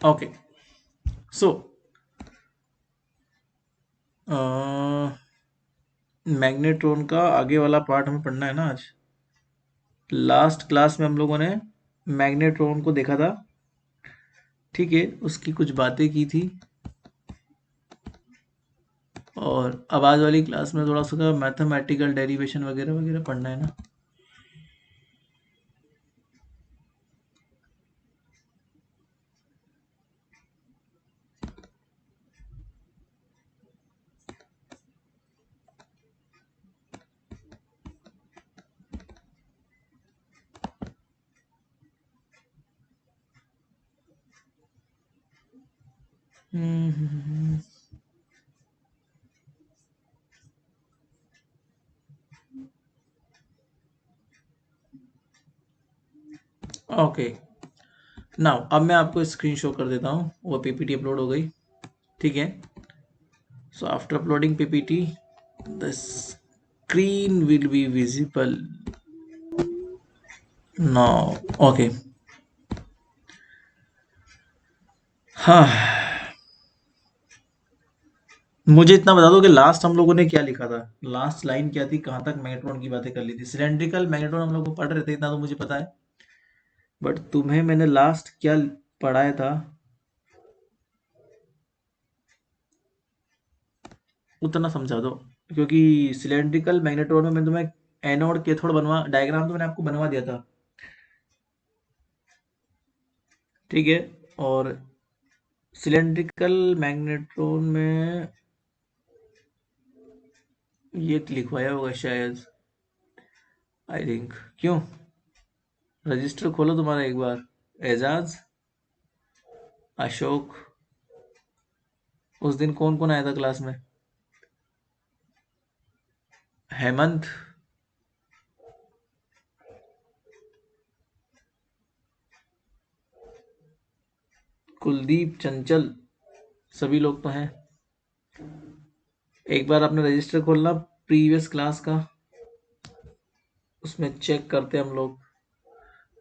Okay so magnetron का आगे वाला पार्ट हमें पढ़ना है ना आज। लास्ट क्लास में हम लोगों ने मैग्नेट्रॉन को देखा था, ठीक है, उसकी कुछ बातें की थी। और अब आज वाली क्लास में थोड़ा सा मैथमेटिकल डेरिवेशन वगैरह वगैरह पढ़ना है ना। ओके नाउ अब मैं आपको स्क्रीन शो कर देता हूँ, वो पीपीटी अपलोड हो गई, ठीक है। So after uploading PPT the screen will be visible now. Okay हाँ, मुझे इतना बता दो कि लास्ट हम लोगों ने क्या लिखा था, लास्ट लाइन क्या थी, कहाँ तक मैग्नेट्रॉन की बातें कर ली थी। सिलेंड्रिकल मैग्नेट्रॉन हम लोग को पढ़ रहे थे, इतना तो मुझे पता है, बट तुम्हें मैंने लास्ट क्या पढ़ाया था उतना समझा दो, क्योंकि सिलेंड्रिकल मैग्नेट्रॉन में मैं तुम्हें एनोड कैथोड बनवा डायग्राम तो मैंने आपको बनवा दिया था, ठीक है। और सिलेंड्रिकल मैग्नेट्रॉन में ये लिखवाया होगा शायद, आई थिंक। क्यों, रजिस्टर खोलो तुम्हारा एक बार। एजाज, अशोक, उस दिन कौन कौन आया था क्लास में? हेमंत, कुलदीप, चंचल, सभी लोग तो हैं। एक बार आपने रजिस्टर खोलना प्रीवियस क्लास का, उसमें चेक करते हम लोग।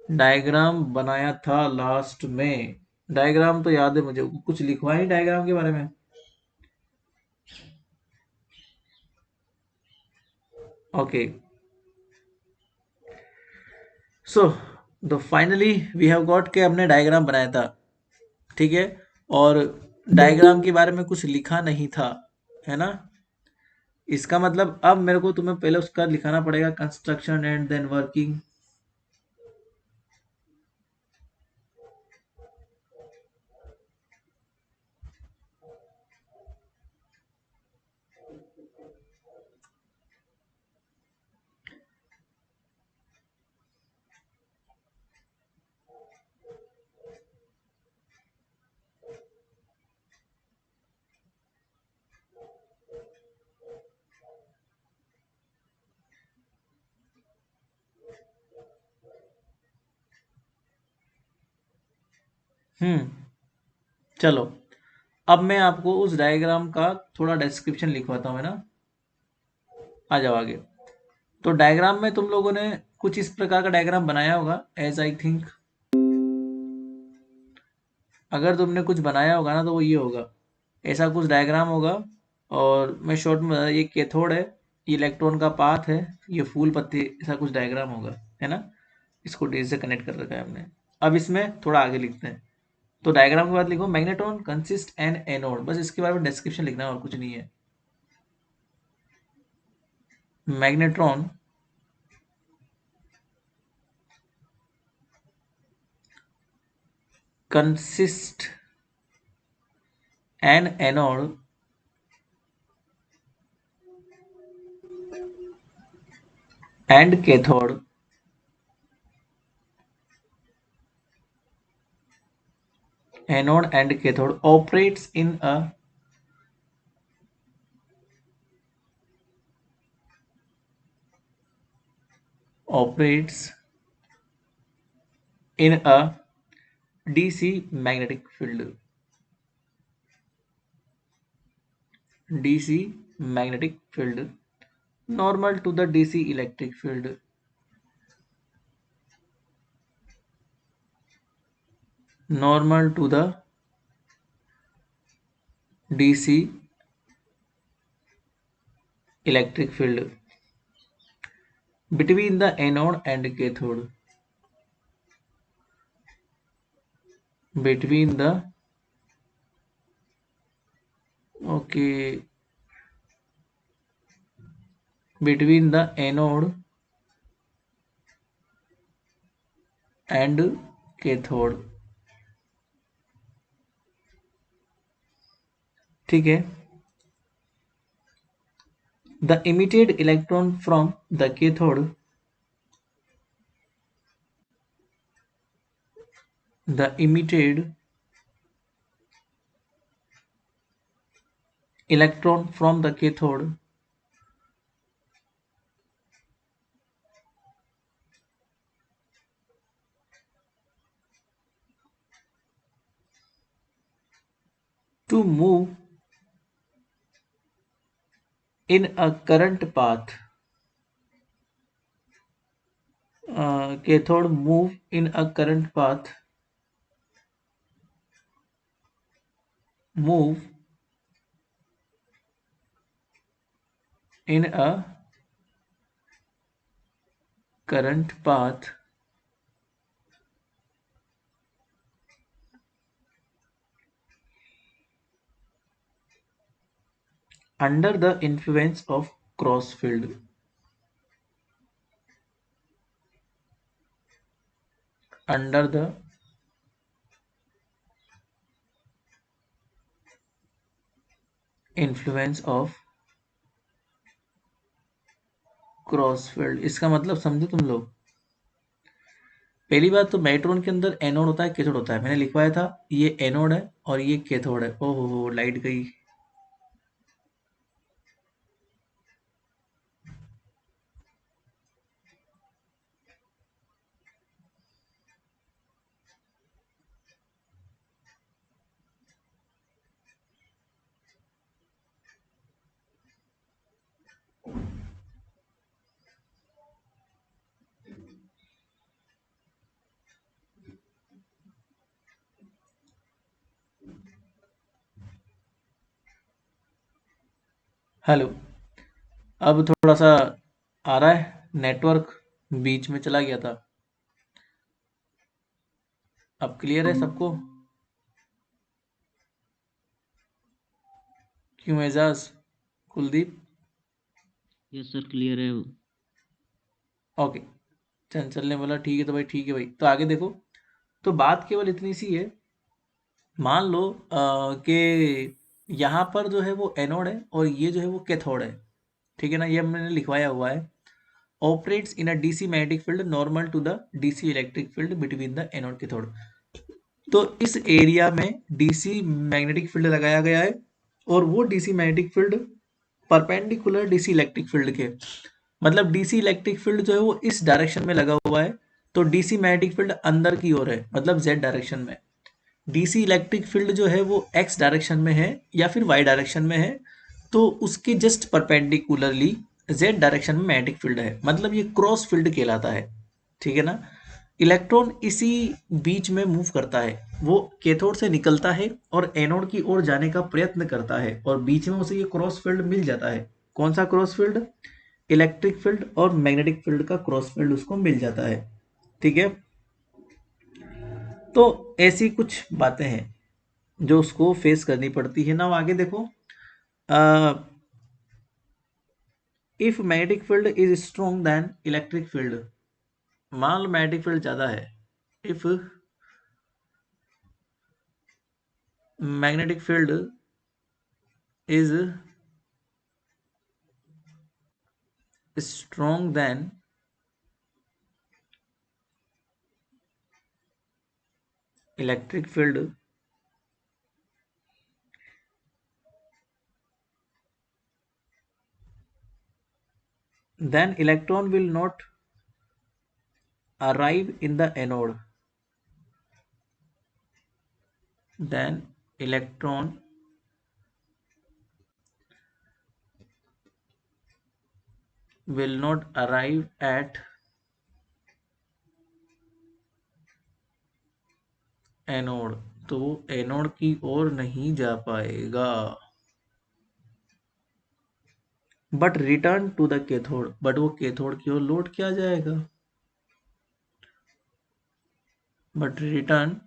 डायग्राम बनाया था लास्ट में, डायग्राम तो याद है मुझे, कुछ लिखवा नहीं डायग्राम के बारे में। Okay so the finally we have got के हमने डायग्राम बनाया था, ठीक है। और डायग्राम के बारे में कुछ लिखा नहीं था, है ना। इसका मतलब अब मेरे को तुम्हें पहले उसका लिखाना पड़ेगा, कंस्ट्रक्शन एंड देन वर्किंग। हम्म, चलो अब मैं आपको उस डायग्राम का थोड़ा डिस्क्रिप्शन लिखवाता हूँ, है ना। आ जाओ आगे। तो डायग्राम में तुम लोगों ने कुछ इस प्रकार का डायग्राम बनाया होगा, एज आई थिंक। अगर तुमने कुछ बनाया होगा ना तो वो ये होगा, ऐसा कुछ डायग्राम होगा। और मैं शॉर्ट में बता, ये कैथोड है, ये इलेक्ट्रॉन का पाथ है, ये फूल पत्ती, ऐसा कुछ डायग्राम होगा, है ना। इसको डी से कनेक्ट कर रखा है हमने। अब इसमें थोड़ा आगे लिखते हैं। तो डायग्राम के बाद लिखो मैग्नेट्रॉन कंसिस्ट एन एनोड, बस इसके बारे में डिस्क्रिप्शन लिखना है और कुछ नहीं है। Magnetron consist N anode and cathode anode and cathode operates in a DC magnetic field. DC magnetic field normal to the DC electric field. Normal to the DC electric field between the anode and cathode, between the okay between the anode and cathode, ठीक है. The emitted electron from the cathode, the emitted electron from the cathode to move in a current path, cathode move in a current path, move in a current path under the influence of cross field, under the influence of cross field. इसका मतलब समझे तुम लोग. पहली बात तो magnetron के अंदर एनोड होता है, कैथोड होता है. मैंने लिखवाया था ये एनोड है और ये कैथोड है. ओहो हो, लाइट गई. हेलो. अब थोड़ा सा आ रहा है. नेटवर्क बीच में चला गया था. अब क्लियर है सबको? क्यों Ejaz, Kuldeep? Yes sir, clear है. ओके. चंचल ने बोला ठीक है तो भाई ठीक है भाई. तो आगे देखो. तो बात केवल इतनी सी है. मान लो कि यहाँ पर जो है वो एनोड है और ये जो है वो कैथोड है. ठीक है ना, ये मैंने लिखवाया हुआ है. Operates in a DC magnetic field normal to the DC electric field between the anode cathode. तो इस एरिया में डीसी मैग्नेटिक फील्ड लगाया गया है और वो DC magnetic field perpendicular DC electric field के. मतलब डीसी इलेक्ट्रिक फील्ड जो है वो इस डायरेक्शन में लगा हुआ है. तो डीसी मैग्नेटिक फील्ड अंदर की ओर है, मतलब जेड डायरेक्शन में. डीसी इलेक्ट्रिक फील्ड जो है वो एक्स डायरेक्शन में है या फिर वाई डायरेक्शन में है. तो उसके जस्ट परपेंडिकुलरली जेड डायरेक्शन में मैग्नेटिक फील्ड है. मतलब ये क्रॉस फील्ड कहलाता है. ठीक है ना. इलेक्ट्रॉन इसी बीच में मूव करता है. वो कैथोड से निकलता है और एनोड की ओर जाने का प्रयत्न करता है और बीच में उसे ये क्रॉस फील्ड मिल जाता है. कौन सा क्रॉस फील्ड? इलेक्ट्रिक फील्ड और मैग्नेटिक फील्ड का क्रॉस फील्ड उसको मिल जाता है. ठीक है. तो ऐसी कुछ बातें हैं जो उसको फेस करनी पड़ती है ना. आगे देखो. If magnetic field is strong then electric field. मान लो मैग्नेटिक फील्ड ज्यादा है. If magnetic field is strong than electric field, then electron will not arrive in the anode. Then electron will not arrive at anode. तो वो anode की ओर नहीं जा पाएगा. But return to the cathode, but वो कैथोड की ओर लौट क्या जाएगा, but return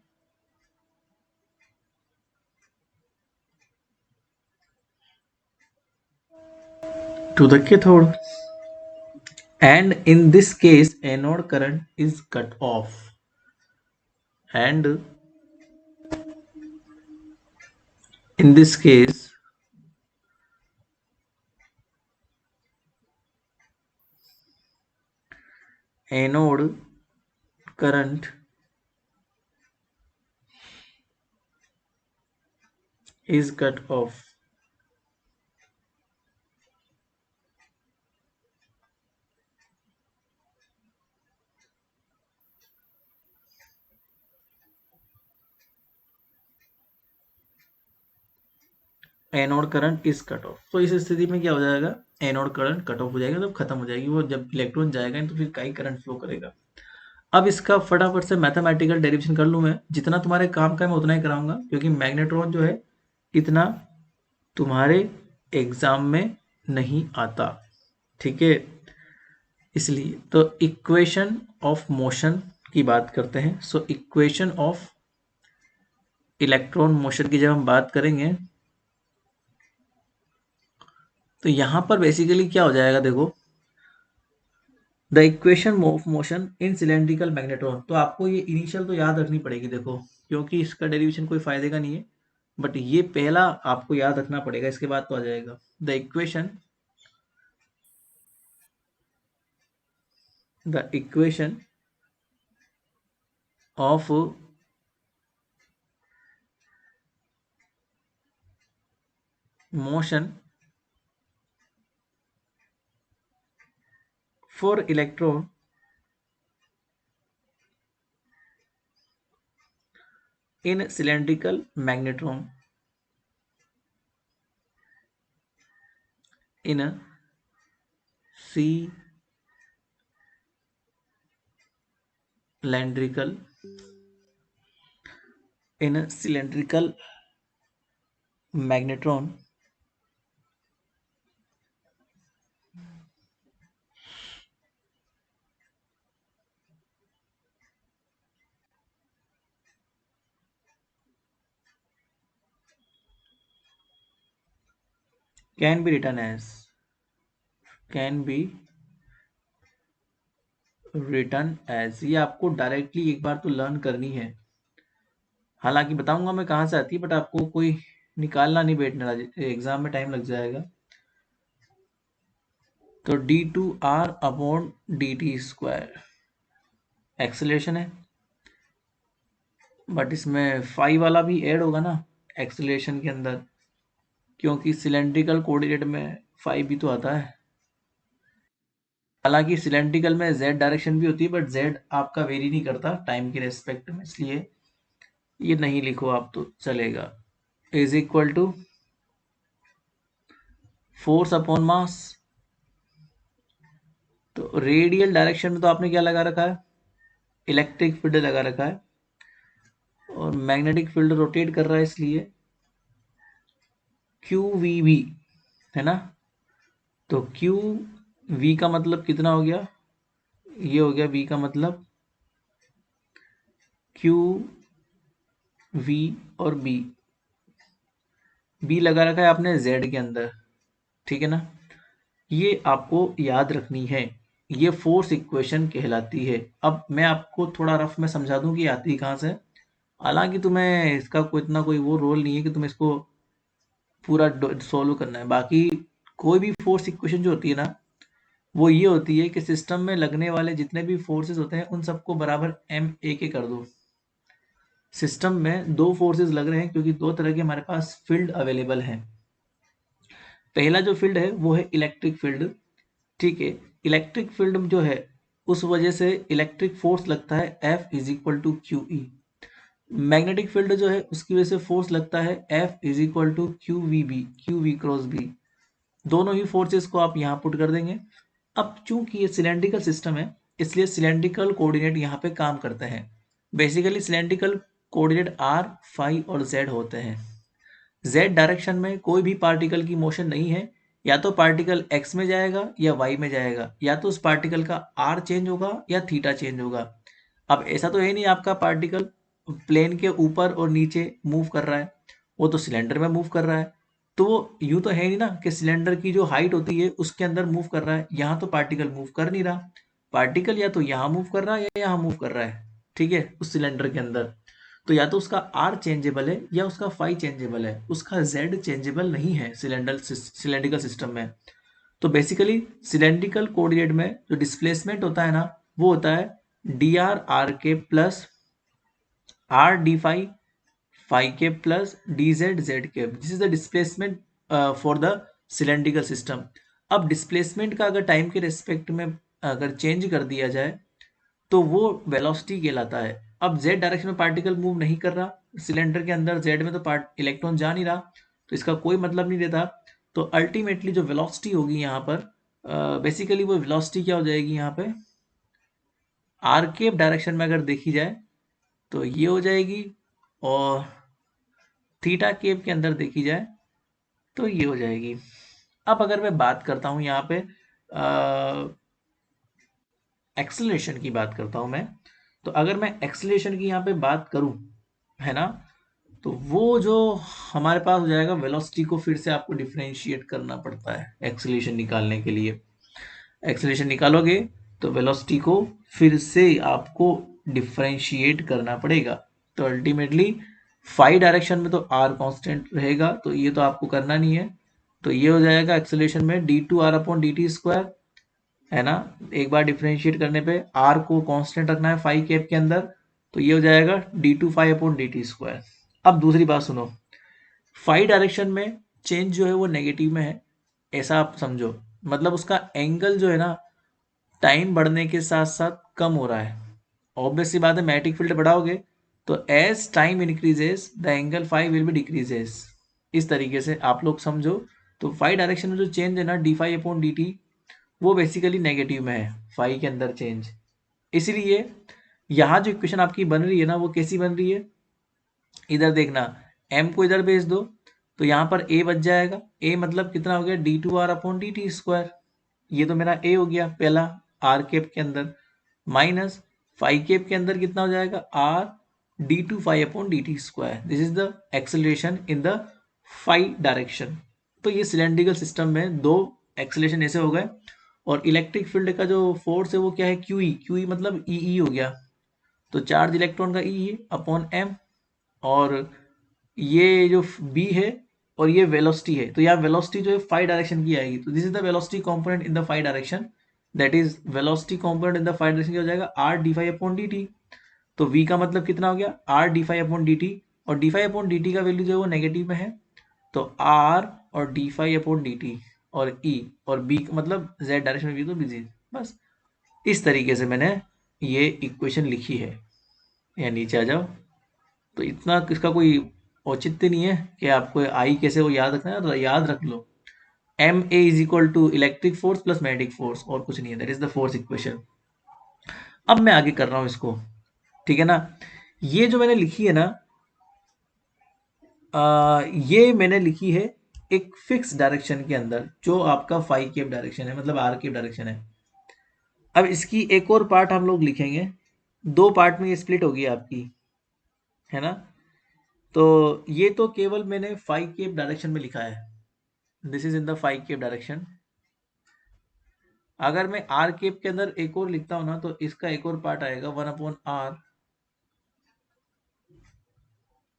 to the cathode, and in this case anode current is cut off, and in this case anode current is cut off. Anode current is cut off, तो इस स्थिति में क्या हो जाएगा, एनोड करंट कट ऑफ हो जाएगा, तो खत्म हो जाएगी वो, जब इलेक्ट्रॉन जाएगा नहीं तो फिर कई करंट फ्लो करेगा। अब इसका फटाफट से मैथमेटिकल डेरिवेशन कर लूं मैं, जितना तुम्हारे काम का है मैं उतना ही कराऊंगा, क्योंकि मैग्नेट्रॉन जो है इतना तुम्हारे एग्जाम में नहीं आता, ठीक है। इसलिए तो इक्वेशन ऑफ मोशन की बात करते हैं। So equation of electron motion की जब हम बात करेंगे तो यहां पर बेसिकली क्या हो जाएगा, देखो the equation of motion in cylindrical magnetron, तो आपको ये इनिशियल तो याद रखनी पड़ेगी, देखो क्योंकि इसका डेरिवेशन कोई फायदे का नहीं है, बट ये पहला आपको याद रखना पड़ेगा, इसके बाद तो आ जाएगा। The equation of motion for electron in cylindrical magnetron in cylindrical magnetron can be written as ये आपको डायरेक्टली एक बार तो लर्न करनी है, हालांकि बताऊंगा मैं कहाँ से आती है, बट आपको कोई निकालना नहीं बैठना, एग्जाम में टाइम लग जाएगा। तो d2r/dt² एक्सेलरेशन है, बट इसमें फाई वाला भी ऐड होगा ना एक्सेलरेशन के अंदर, क्योंकि सिलेंड्रिकल कोऑर्डिनेट में फाई भी तो आता है। हालांकि सिलेंड्रिकल में जेड डायरेक्शन भी होती है, बट जेड आपका वेरी नहीं करता टाइम के रेस्पेक्ट में, इसलिए ये नहीं लिखो आप तो चलेगा। Is equal to force upon mass, तो रेडियल डायरेक्शन में तो आपने क्या लगा रखा है, इलेक्ट्रिक फील्ड लगा रखा है, और मैग्नेटिक फील्ड रोटेट कर रहा है, इसलिए क्यू वी वी है ना। तो क्यू वी का मतलब कितना हो गया, ये हो गया वी का मतलब क्यू वी, और बी लगा रखा है आपने जेड के अंदर, ठीक है ना। ये आपको याद रखनी है, ये फोर्स इक्वेशन कहलाती है। अब मैं आपको थोड़ा रफ में समझा दूं कि आती कहाँ से, हालांकि तुम्हें इसका कोई इतना कोई वो रोल नहीं है कि तुम्हें इसको पूरा सोल्व करना है। बाकी कोई भी फोर्स इक्वेशन जो होती है ना, वो ये होती है कि सिस्टम में लगने वाले जितने भी फोर्सेस होते हैं उन सबको बराबर एम ए के कर दो। सिस्टम में दो फोर्सेस लग रहे हैं क्योंकि दो तरह के हमारे पास फील्ड अवेलेबल हैं। पहला जो फील्ड है वो है इलेक्ट्रिक फील्ड, ठीक है। इलेक्ट्रिक फील्ड जो है उस वजह से इलेक्ट्रिक फोर्स लगता है F is equal to q E. Magnetic field जो है उसकी वजह से फोर्स लगता है F is equal to Q v cross B. दोनों ही फोर्सेस को आप यहाँ पुट कर देंगे। अब चूंकि ये सिलेंड्रिकल सिस्टम है, इसलिए सिलेंड्रिकल कोऑर्डिनेट यहाँ पे काम करते हैं। Basically cylindrical coordinate r, phi और जेड होते हैं। जेड डायरेक्शन में कोई भी पार्टिकल की मोशन नहीं है, या तो पार्टिकल x में जाएगा या y में जाएगा, या तो उस पार्टिकल का r चेंज होगा या थीटा चेंज होगा। अब ऐसा तो है नहीं आपका पार्टिकल प्लेन के ऊपर और नीचे मूव कर रहा है, वो तो सिलेंडर में मूव कर रहा है। तो वो यूं तो है नहीं ना कि सिलेंडर की जो हाइट होती है उसके अंदर मूव कर रहा है। यहाँ तो पार्टिकल मूव कर नहीं रहा, पार्टिकल या तो यहाँ मूव कर रहा है या यहाँ मूव कर रहा है, ठीक है, उस सिलेंडर के अंदर। तो या तो उसका आर चेंजेबल है या उसका फाई चेंजेबल है, उसका जेड चेंजेबल नहीं है सिलेंड्रिकल सिस्टम में। तो बेसिकली सिलेंड्रिकल कोऑर्डिनेट में जो डिस्प्लेसमेंट होता है ना, वो होता है d r k plus r d phi phi k plus d z z k. This is the displacement for the cylindrical system. अब डिस्प्लेसमेंट का अगर टाइम के रेस्पेक्ट में अगर चेंज कर दिया जाए तो वो वेलोसिटी कहलाता है। अब जेड डायरेक्शन में पार्टिकल मूव नहीं कर रहा सिलेंडर के अंदर, जेड में तो पार्ट इलेक्ट्रॉन जा नहीं रहा, तो इसका कोई मतलब नहीं देता। तो अल्टीमेटली जो वेलोसिटी होगी यहाँ पर, बेसिकली वो वेलोसिटी क्या हो जाएगी यहाँ पे, आर केप डायरेक्शन में अगर देखी जाए तो ये हो जाएगी, और थीटा केप के अंदर देखी जाए तो ये हो जाएगी। अब अगर मैं बात करता हूँ यहाँ पे एक्सेलरेशन की बात करता हूँ मैं, तो अगर मैं एक्सेलरेशन की यहाँ पे बात करूँ, है ना, तो वो जो हमारे पास हो जाएगा, वेलोसिटी को फिर से आपको डिफरेंशिएट करना पड़ता है एक्सेलरेशन निकालने के लिए। एक्सेलरेशन निकालोगे तो वेलोसिटी को फिर से आपको डिफरेंशिएट करना पड़ेगा। तो अल्टीमेटली फाई डायरेक्शन में तो आर कांस्टेंट रहेगा, तो ये तो आपको करना नहीं है। तो ये हो जाएगा एक्सेलरेशन में d two r upon D t square, है ना। एक बार डिफरेंशिएट करने पे आर को कांस्टेंट रखना है फाई कैप के अंदर, तो ये हो जाएगा d two phi upon D t square. अब दूसरी बात सुनो, फाई डायरेक्शन में चेंज जो है वो नेगेटिव में है, ऐसा आप समझो। मतलब उसका एंगल जो है ना, टाइम बढ़ने के साथ साथ कम हो रहा है। ऑब्वियस सी बात है, मैग्नेटिक फील्ड बढ़ाओगे तो as time increases the angle phi will be decreases. इस तरीके से आप लोग समझो। तो फाई डायरेक्शन में जो चेंज है ना, d phi upon D t, वो बेसिकली नेगेटिव में है फाई के अंदर चेंज। इसलिए यहाँ जो इक्वेशन आपकी बन रही है ना, वो कैसी बन रही है, इधर देखना, m को इधर भेज दो तो यहाँ पर a बच जाएगा। a मतलब कितना हो गया, d two r upon D t square. ये तो मेरा a हो गया पहला, आर केप के अंदर, माइनस फाई केप के अंदर कितना हो जाएगा, r d two phi upon D t square. This is the acceleration in the phi direction. तो ये सिलेंड्रिकल सिस्टम में दो एक्सेलरेशन ऐसे हो गए। और इलेक्ट्रिक फील्ड का जो फोर्स है वो क्या है, क्यू ई। क्यू ई मतलब ई ई हो गया, तो चार्ज इलेक्ट्रॉन का ई है अपॉन एम। और ये जो बी है और ये वेलोसिटी है, तो यहाँ वेलोसिटी जो है फाई डायरेक्शन की आएगी। तो this is the velocity component in the phi direction, that is velocity component in the phi direction क्या हो जाएगा, r d phi upon D t. तो v का मतलब कितना हो गया, r d phi upon D t, और d phi upon D t का वैल्यू जो है वो नेगेटिव में है, तो आर और d phi upon D t और ई, और बी मतलब जेड डायरेक्शन में भी तो बिजी। बस इस तरीके से मैंने ये इक्वेशन लिखी है। या नीचे आ जाओ। तो इतना इसका कोई औचित्य नहीं है कि आपको आई कैसे वो याद रखना है, तो याद रख लो, m a is equal to electric force plus magnetic force, और कुछ नहीं है, that is the force equation. अब मैं आगे कर रहा हूं इसको, ठीक है ना। ये जो मैंने लिखी है ना, ये मैंने लिखी है एक फिक्स डायरेक्शन के अंदर, जो आपका फाई केप डायरेक्शन है, मतलब आर केप डायरेक्शन है। अब इसकी एक और पार्ट हम लोग लिखेंगे, दो पार्ट में ये स्प्लिट होगी आपकी, है ना। तो ये तो केवल मैंने फाई केप डायरेक्शन में लिखा है, this is in the phi cap direction. अगर मैं आर केप के अंदर एक और लिखता हूं ना, तो इसका एक और पार्ट आएगा, वन अपॉन आर,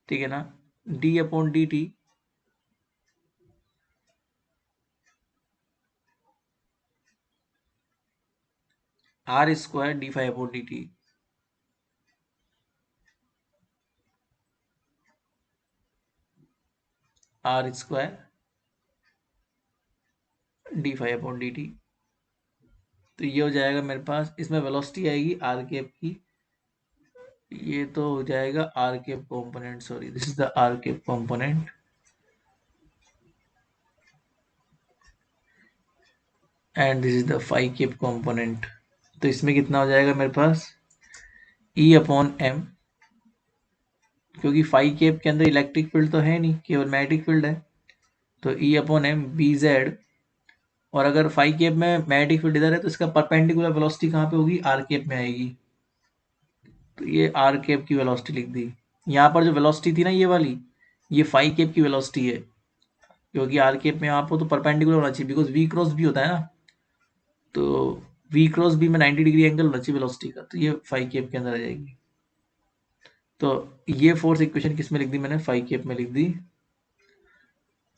ठीक है ना, d upon D T, are square D phi upon D T, are square D phi upon D t. तो ये हो जाएगा मेरे पास, इसमें वेलोसिटी आएगी आर केप की, ये तो हो जाएगा r cap component, sorry this is the r cap component, and this is the phi cap component. तो इसमें कितना हो जाएगा मेरे पास, ई अपॉन एम, क्योंकि फाई केप के अंदर इलेक्ट्रिक फील्ड तो है नहीं, केवल मैग्नेटिक फील्ड है, तो e upon m B z और अगर फाई केप में मैग्नेटिक फील्ड इधर है तो इसका परपेंडिकुलर वेलोसिटी कहाँ पे होगी, आर केप में आएगी। तो ये आर केप की वेलोसिटी लिख दी। यहाँ पर जो वेलोसिटी थी ना ये वाली, ये फाई केप की वेलोसिटी है, क्योंकि आर केप में आपको तो परपेंडिकुलर होना चाहिए, बिकॉज वी क्रॉस भी होता है ना, तो वी क्रॉस बी में 90 डिग्री एंगल होना चाहिए वेलोसिटी का, तो ये फाई केप के अंदर आ जाएगी। तो ये फोर्स इक्वेशन किस में लिख दी मैंने, फाई केप में लिख दी।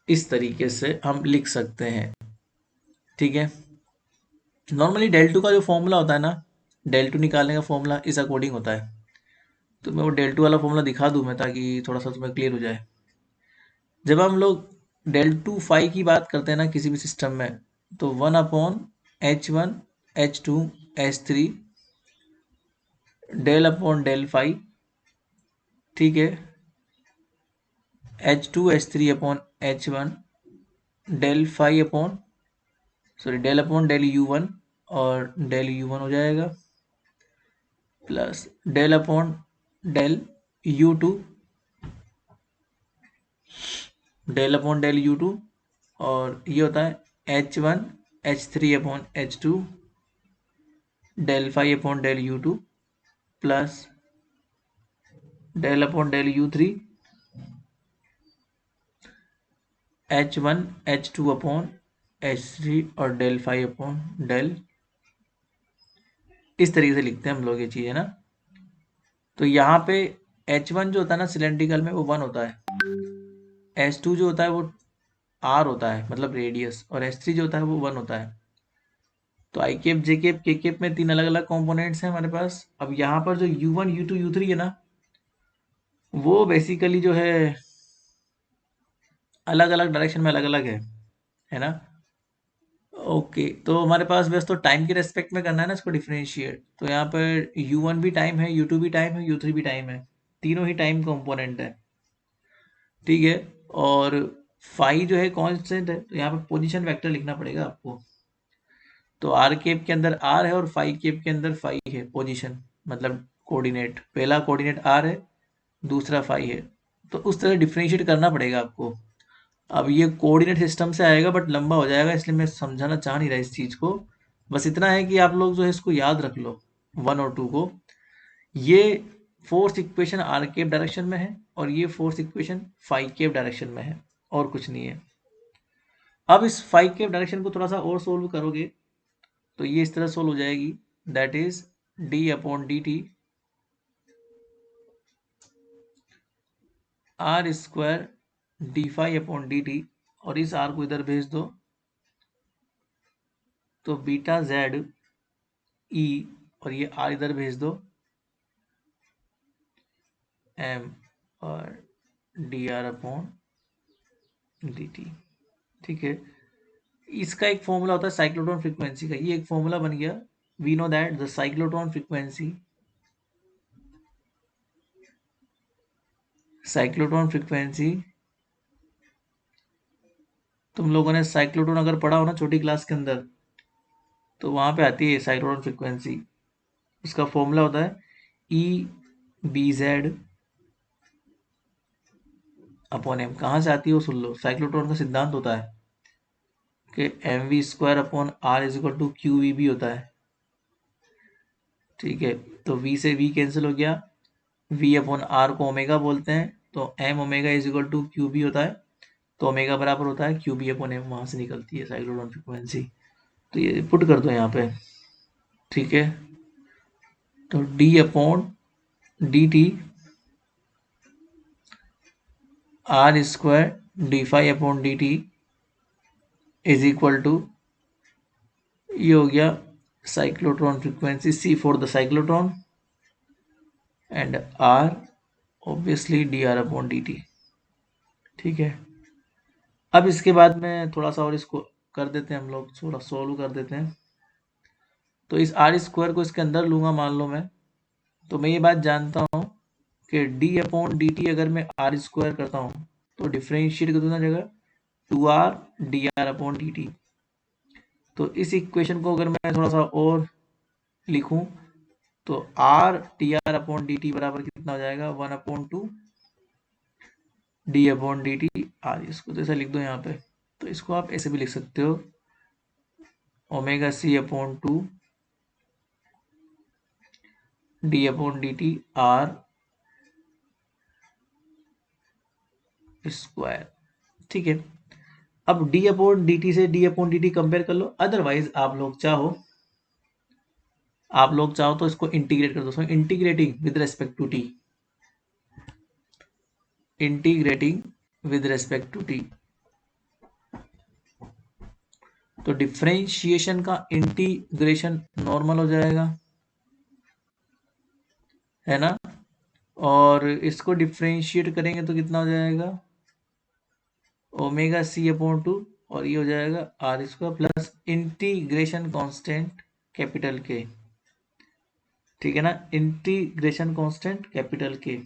इस तरीके से हम लिख सकते हैं, ठीक है। नॉर्मली डेल टू का जो फॉर्मूला होता है ना, डेल टू निकालने का फॉर्मूला इस अकॉर्डिंग होता है। तो मैं वो डेल टू वाला फॉर्मूला दिखा दूं मैं, ताकि थोड़ा सा तुम्हें क्लियर हो जाए। जब हम लोग डेल टू फाई की बात करते हैं ना किसी भी सिस्टम में, तो 1/H1 H2 H3 del upon del phi, ठीक है, H2 H3 upon H1 del phi upon, sorry del upon del U1, और डेल U1 हो जाएगा, plus del upon del U2, del upon del U2, और ये होता है H1 H3 upon H2 del phi upon del U2, plus del upon del U3 H1 H2 upon H3 और del phi upon del. इस तरीके से लिखते हैं हम लोग ये चीज़, है ना। तो यहाँ पे H1 जो होता है ना सिलेंड्रिकल में, वो 1 होता है। H2 जो होता है वो R होता है, मतलब रेडियस, और H3 जो होता है वो 1 होता है। तो आई केप, जे केप, के केप में 3 अलग अलग कंपोनेंट्स हैं हमारे पास। अब यहाँ पर जो U1 U2 U3 है ना, वो बेसिकली जो है अलग अलग डायरेक्शन में अलग अलग है ना। ओके, तो हमारे पास बस तो टाइम के रेस्पेक्ट में करना है ना इसको डिफरेंशिएट। तो यहाँ पर U1 भी टाइम है, U2 भी टाइम है, U3 भी टाइम है, तीनों ही टाइम कंपोनेंट है, ठीक है। और फाई जो है कांस्टेंट है, तो यहाँ पे पोजीशन वेक्टर लिखना पड़ेगा आपको। तो आर केप के अंदर आर है और फाई केप के अंदर फाई है, पोजीशन मतलब कोऑर्डिनेट। पहला कोऑर्डिनेट आर है, दूसरा फाई है, तो उस तरह डिफरेंशिएट करना पड़ेगा आपको। अब ये कोऑर्डिनेट सिस्टम से आएगा बट लंबा हो जाएगा, इसलिए मैं समझाना चाह नहीं रहा इस चीज़ को। बस इतना है कि आप लोग जो है इसको याद रख लो, 1 और 2 को। ये force equation r cap direction में है, और ये force equation phi cap direction में है, और कुछ नहीं है। अब इस फाई केप डायरेक्शन को थोड़ा सा और सोल्व करोगे तो ये इस तरह सोल्व हो जाएगी, that is d upon D T R square D phi upon D t, और इस आर को इधर भेज दो, तो बीटा जेड ई, और ये आर इधर भेज दो, एम और D R upon D T, ठीक है। इसका एक फॉर्मूला होता है साइक्लोट्रॉन फ्रीक्वेंसी का, ये एक फॉर्मूला बन गया। We know that the cyclotron frequency, तुम लोगों ने साइक्लोट्रॉन अगर पढ़ा हो ना छोटी क्लास के अंदर, तो वहां पे आती है साइक्लोट्रॉन फ्रीक्वेंसी। उसका फॉर्मूला होता है E B Z upon M. कहाँ से आती है वो सुन लो, साइक्लोट्रॉन का सिद्धांत होता है कि M we square upon R is equal to Q V भी होता है, ठीक है। तो वी से वी कैंसिल हो गया, वी अपॉन आर को ओमेगा बोलते हैं, तो M omega is equal to Q B होता है, तो ओमेगा बराबर होता है क्यू बी अपॉन एम, वहां से निकलती है साइक्लोट्रॉन फ्रीक्वेंसी। तो ये पुट कर दो यहाँ पे, ठीक है। तो D upon D T R square D phi upon D T is equal to, ये हो गया cyclotron frequency C for the cyclotron, and R obviously D are upon D T, ठीक है। अब इसके बाद में थोड़ा सा और इसको कर देते हैं हम लोग, थोड़ा सोल्व कर देते हैं। तो इस आर स्क्वायर को इसके अंदर लूंगा मान लो मैं, तो मैं ये बात जानता हूँ कि डी अपॉन डी टी अगर मैं आर स्क्वायर करता हूँ तो डिफ्रेंशिएट कर दूंगा जगह 2r D R upon D t. तो इस इक्वेशन को अगर मैं थोड़ा सा और लिखूं, तो R T R upon D T बराबर कितना हो जाएगा, 1/2 D upon D T R. इसको तो ऐसा लिख दो यहाँ पे, तो इसको आप ऐसे भी लिख सकते हो, omega C upon 2 D upon D T R square. ठीक है, अब डी अपॉन डी टी से D upon D T compare कर लो, अदरवाइज आप लोग चाहो तो इसको इंटीग्रेट कर दो। So integrating with respect to T, integrating with respect to T, तो डिफरेंशिएशन का इंटीग्रेशन नॉर्मल हो जाएगा, है ना। और इसको डिफरेंशिएट करेंगे तो कितना हो जाएगा, ओमेगा सी अपॉन 2, और ये हो जाएगा R square plus integration constant capital K. ठीक है ना, इंटीग्रेशन कांस्टेंट कैपिटल के।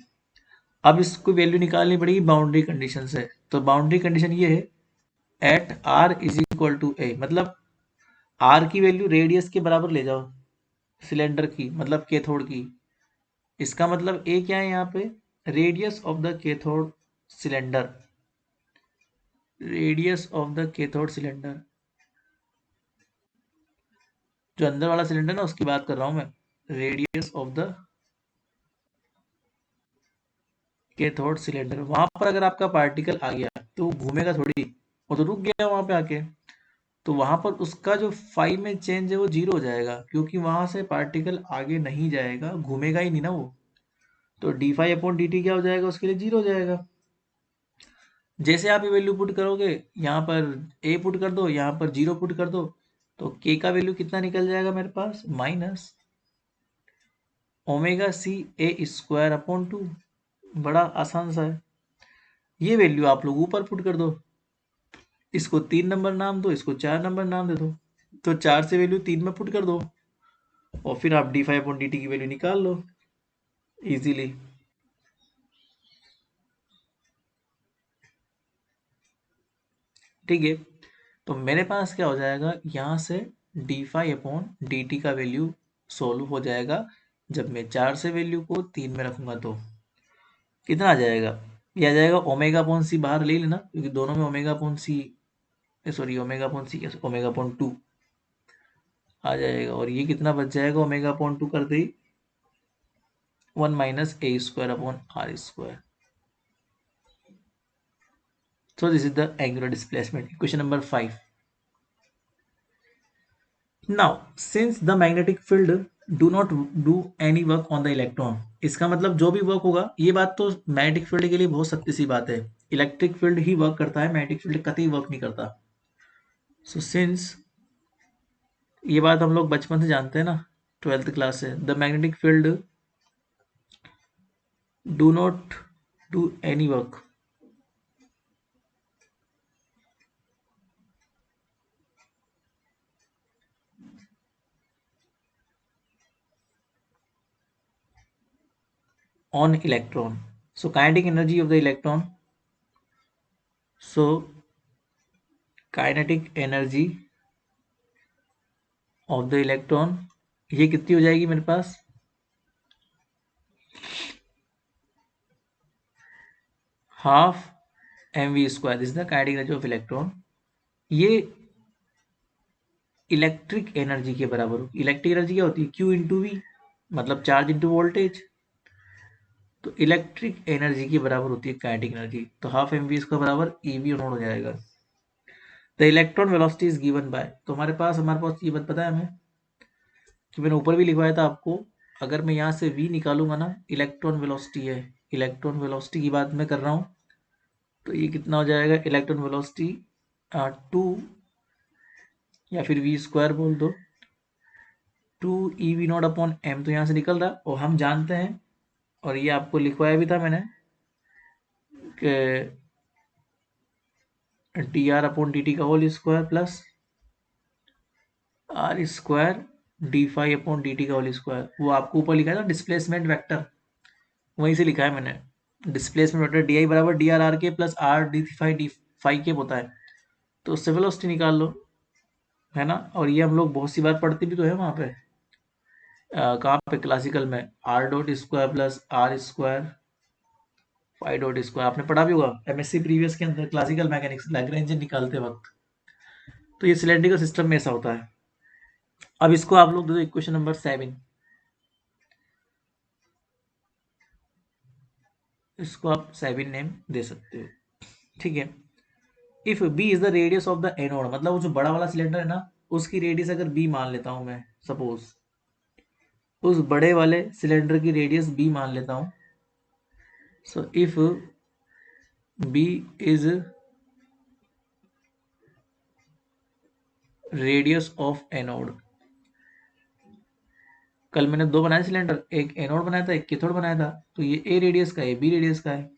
अब इसको वैल्यू निकालनी पड़ेगी बाउंड्री कंडीशन से। तो बाउंड्री कंडीशन ये है, at r is equal to a, मतलब आर की वैल्यू रेडियस के बराबर ले जाओ सिलेंडर की, मतलब कैथोड की। इसका मतलब ए क्या है यहाँ पे, radius of the cathode cylinder, radius of the cathode cylinder, जो अंदर वाला सिलेंडर ना उसकी बात कर रहा हूं मैं, radius of the cathode cylinder. वहां पर अगर आपका पार्टिकल आ गया तो वो घूमेगा थोड़ी, वो तो रुक गया वहां पे आके, तो वहां पर उसका जो फाई में चेंज है वो जीरो हो जाएगा, क्योंकि वहां से पार्टिकल आगे नहीं जाएगा, घूमेगा ही नहीं ना वो। तो D phi upon D T क्या हो जाएगा, उसके लिए जीरो हो जाएगा। जैसे आप ये वैल्यू पुट करोगे, यहाँ पर ए पुट कर दो, यहाँ पर जीरो पुट कर दो, तो के का वैल्यू कितना निकल जाएगा मेरे पास, माइनस ओमेगा सी ए स्क्वायर अपॉन 2। बड़ा आसान सा है। ये वैल्यू आप लोग ऊपर पुट कर दो, इसको 3 नंबर नाम दो, इसको 4 नंबर नाम दे दो, तो 4 से वैल्यू 3 में पुट कर दो, और फिर आप D phi upon D T की वैल्यू निकाल लो इजीली। ठीक है, तो मेरे पास क्या हो जाएगा, यहाँ से D phi upon D t का वैल्यू सोल्व हो जाएगा। जब मैं 4 से वैल्यू को 3 में रखूंगा तो कितना आ जाएगा, ये आ जाएगा ओमेगा अपॉन सी, बाहर ले लेना क्योंकि दोनों में ओमेगा अपॉन सी, सॉरी ओमेगा अपॉन सी, ओमेगा अपॉन 2 आ जाएगा, और ये कितना बच जाएगा, ओमेगा अपॉन 2 कर दी 1 minus A square upon R square. So this is the angular displacement, equation number 5. Now since the magnetic field do not do any work on the electron, इसका मतलब जो भी वर्क होगा, ये बात तो मैग्नेटिक फील्ड के लिए बहुत सत्य सी बात है, इलेक्ट्रिक फील्ड ही वर्क करता है, मैग्नेटिक फील्ड कतई वर्क नहीं करता। सो सिंस, ये बात हम लोग बचपन से जानते हैं ना, 12th क्लास से, the magnetic field do not do any work on electron. So kinetic energy of the electron, so kinetic energy of the electron, ये कितनी हो जाएगी मेरे पास, half m we square is the kinetic energy of electron. ये electric energy के बराबर होगी। इलेक्ट्रिक एनर्जी क्या होती है, क्यू इंटू वी, मतलब चार्ज इंटू वोल्टेज, तो इलेक्ट्रिक एनर्जी के बराबर होती है काइनेटिक एनर्जी, तो हाफ एम वी इसका बराबर ई वी नोट हो जाएगा। The electron velocity is given by, तो हमारे पास ये बात पता है हमें, कि मैंने ऊपर भी लिखवाया था आपको, अगर मैं यहाँ से v निकालूंगा ना, इलेक्ट्रॉन वेलोसिटी है, इलेक्ट्रॉन वेलोसिटी की बात मैं कर रहा हूँ, तो ये कितना हो जाएगा, इलेक्ट्रॉन वेलोसिटी 2, या फिर वी स्क्वायर बोल दो, 2 ev0 अपॉन m, तो यहाँ से निकल रहा, और हम जानते हैं, और ये आपको लिखवाया भी था मैंने, कि d are upon D t का whole square plus are square d phi upon D t का होल स्क्वायर, वो आपको ऊपर लिखा था डिस्प्लेसमेंट वेक्टर, वहीं से लिखा है मैंने, डिस्प्लेसमेंट वेक्टर डी आई बराबर D R are k plus r D five के होता है, तो उससे वेलोसिटी निकाल लो, है ना। और ये हम लोग बहुत सी बार पढ़ते भी तो है वहाँ पे, कहाँ पे, क्लासिकल में, R dot square plus are square five dot square, आपने पढ़ा भी होगा एमएससी प्रीवियस के अंदर, क्लासिकल मैकेनिक्स, लैग्रेंज निकालते वक्त। तो ये सिलेंड्रिकल सिस्टम में ऐसा होता है। अब इसको आप लोग दे दो इक्वेशन नंबर 7, इसको आप 7 नेम दे सकते हो, ठीक है। If B is the radius of the anode, मतलब वो जो बड़ा वाला सिलेंडर है ना, उसकी रेडियस अगर बी मान लेता हूं मैं, सपोज उस बड़े वाले सिलेंडर की रेडियस बी मान लेता हूं। So if B is radius of anode, कल मैंने दो बनाए सिलेंडर, एक एनोड बनाया था एक कैथोड बनाया था, तो ये ए रेडियस का है बी रेडियस का है।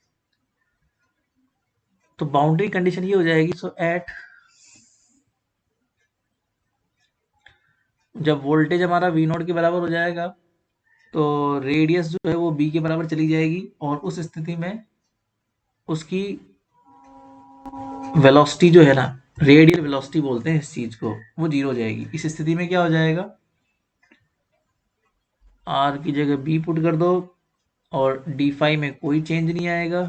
तो बाउंड्री कंडीशन ये हो जाएगी, सो एट, जब वोल्टेज हमारा वी नोट के बराबर हो जाएगा तो रेडियस जो है वो बी के बराबर चली जाएगी, और उस स्थिति में उसकी वेलोसिटी जो है ना, रेडियल वेलोसिटी बोलते हैं इस चीज को, वो जीरो हो जाएगी। इस स्थिति में क्या हो जाएगा, आर की जगह बी पुट कर दो, और डी फाई में कोई चेंज नहीं आएगा,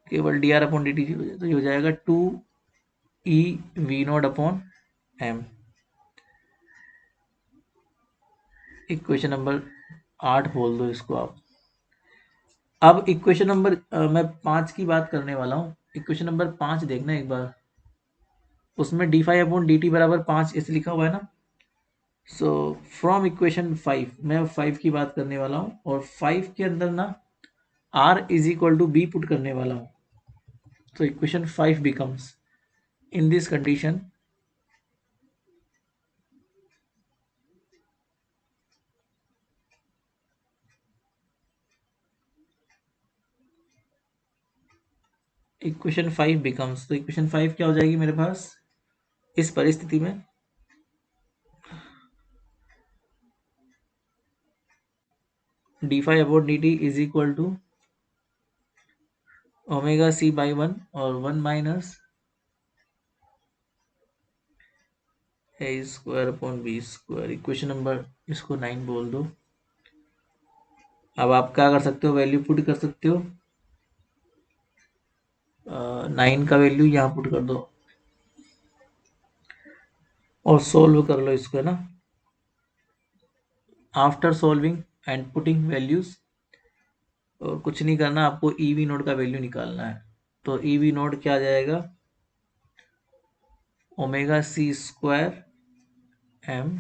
केवल D are upon D T zero, तो ये हो जाएगा 2 E we naught upon M. Equation number 8 बोल दो इसको आप। अब इक्वेशन नंबर मैं 5 की बात करने वाला हूँ। इक्वेशन नंबर 5 देखना एक बार, उसमें D phi upon D T बराबर 5 ऐसे लिखा हुआ है ना। सो फ्रॉम इक्वेशन 5, मैं 5 की बात करने वाला हूँ, और 5 के अंदर ना r is equal to b put करने वाला हूँ। तो equation 5 becomes, in this condition equation 5 becomes, तो इक्वेशन 5 क्या हो जाएगी मेरे पास इस परिस्थिति में, d phi upon D T is equal to omega c by 1 और 1 माइनस ए square upon b square. Equation number इसको 9 बोल दो। अब आप क्या कर सकते हो, वैल्यू पुट कर सकते हो, 9 का वैल्यू यहाँ पुट कर दो और सोल्व कर लो इसको, है ना। After solving and putting values, और कुछ नहीं करना, आपको ई वी नोड का वैल्यू निकालना है। तो ई वी नोड क्या आ जाएगा, omega c square m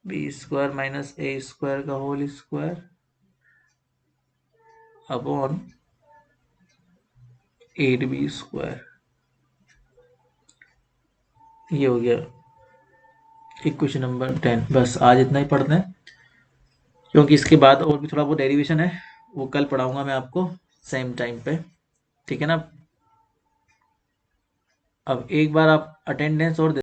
b square minus ए स्क्वायर का whole square upon 8b square. ये हो गया इक्वेशन नंबर 10। बस आज इतना ही पढ़ते हैं, क्योंकि इसके बाद और भी थोड़ा बहुत डेरिवेशन है, वो कल पढ़ाऊंगा मैं आपको सेम टाइम पे, ठीक है ना। अब एक बार आप अटेंडेंस और